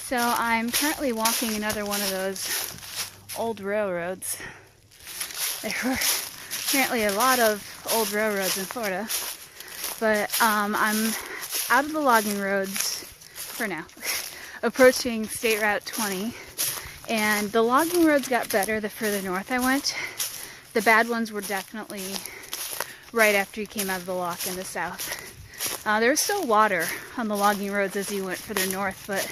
So I'm currently walking another one of those old railroads. There were apparently a lot of old railroads in Florida, but I'm out of the logging roads for now, approaching State Route 20, and the logging roads got better the further north I went. The bad ones were definitely right after you came out of the lock in the south. There was still water on the logging roads as you went further north, but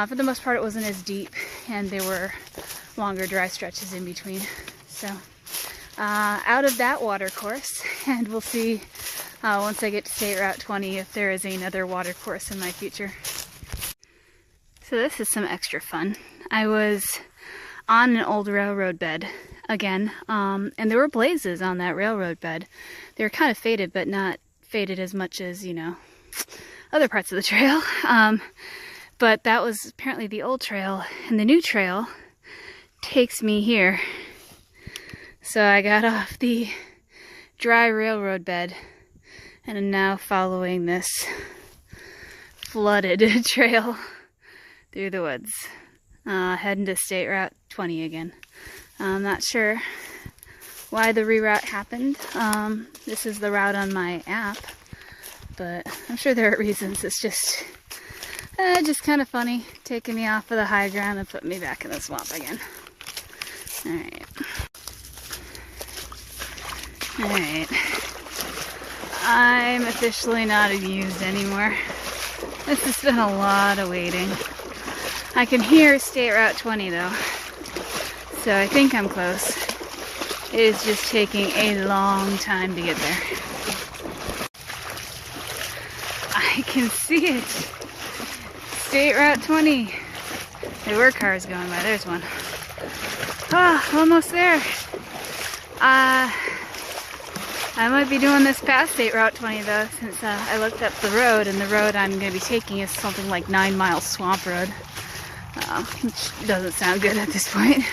for the most part it wasn't as deep, and there were longer dry stretches in between. So out of that water course, and we'll see once I get to State Route 20 if there is another water course in my future. So this is some extra fun. I was on an old railroad bed again, and there were blazes on that railroad bed. They were kind of faded, but not faded as much as, you know, other parts of the trail. But that was apparently the old trail, and the new trail takes me here. So I got off the dry railroad bed and am now following this flooded trail through the woods, heading to State Route 20 again. I'm not sure why the reroute happened. This is the route on my app, but I'm sure there are reasons. It's just kind of funny, taking me off of the high ground and putting me back in the swamp again. Alright. I'm officially not amused anymore. This has been a lot of waiting. I can hear State Route 20 though, so I think I'm close. It is just taking a long time to get there. I can see it. State Route 20. There were cars going by. There's one. Ah, almost there. I might be doing this past State Route 20 though, since I looked up the road, and the road I'm going to be taking is something like 9 Mile Swamp Road, which doesn't sound good at this point.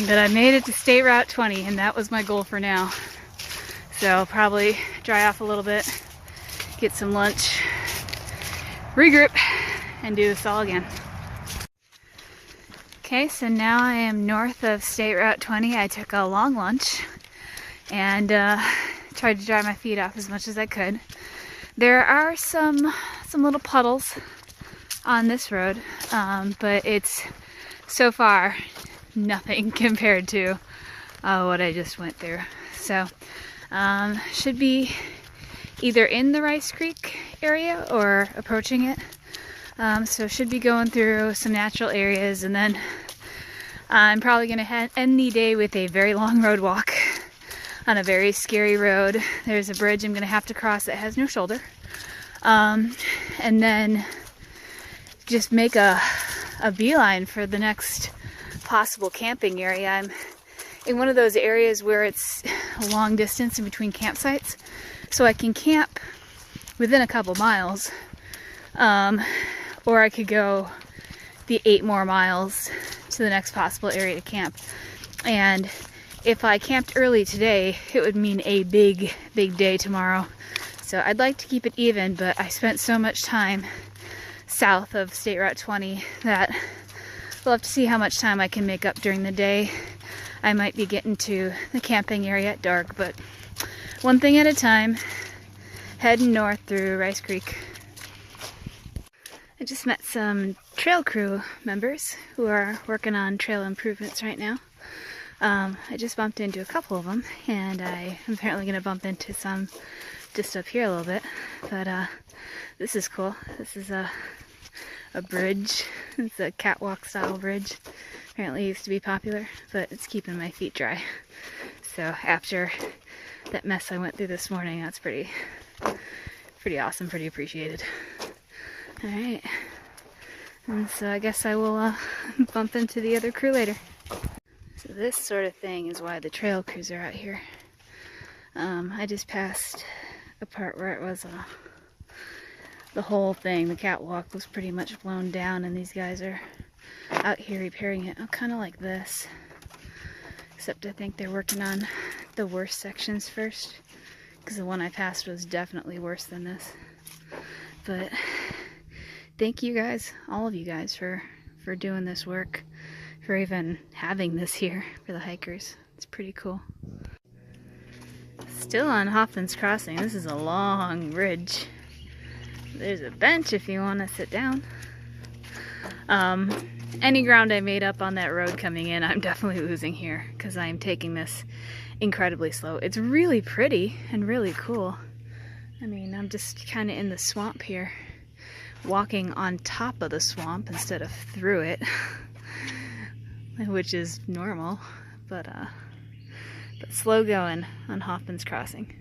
But I made it to State Route 20, and that was my goal for now. So I'll probably dry off a little bit, get some lunch, regroup, and do this all again. Okay, so now I am north of State Route 20. I took a long lunch and tried to dry my feet off as much as I could. There are some little puddles on this road, but it's so far nothing compared to what I just went through. So should be either in the Rice Creek area or approaching it. So should be going through some natural areas, and then I'm probably going to end the day with a very long road walk on a very scary road. There's a bridge I'm going to have to cross that has no shoulder. And then just make a beeline for the next possible camping area. I'm in one of those areas where it's a long distance in between campsites, so I can camp within a couple miles. Or I could go the 8 more miles to the next possible area to camp. And if I camped early today, it would mean a big day tomorrow. So I'd like to keep it even, but I spent so much time south of State Route 20 that we'll have to see how much time I can make up during the day. I might be getting to the camping area at dark, but one thing at a time, heading north through Rice Creek. I just met some trail crew members who are working on trail improvements right now. I just bumped into a couple of them, and I'm apparently going to bump into some just up here a little bit. But this is cool. This is a bridge. It's a catwalk style bridge. Apparently used to be popular, but it's keeping my feet dry. So after that mess I went through this morning, that's pretty awesome, pretty appreciated. Alright, and so I guess I will bump into the other crew later. So this sort of thing is why the trail crews are out here. I just passed a part where it was the whole thing, the catwalk was pretty much blown down, and these guys are out here repairing it. Oh, kind of like this, except I think they're working on the worst sections first, because the one I passed was definitely worse than this. But thank you guys, all of you guys, for doing this work, for even having this here for the hikers. It's pretty cool. Still on Hoffman's Crossing. This is a long ridge. There's a bench if you want to sit down. Any ground I made up on that road coming in, I'm definitely losing here because I'm taking this incredibly slow. It's really pretty and really cool. I mean, I'm just kind of in the swamp here, walking on top of the swamp instead of through it, which is normal, but slow going on Hoffman's Crossing.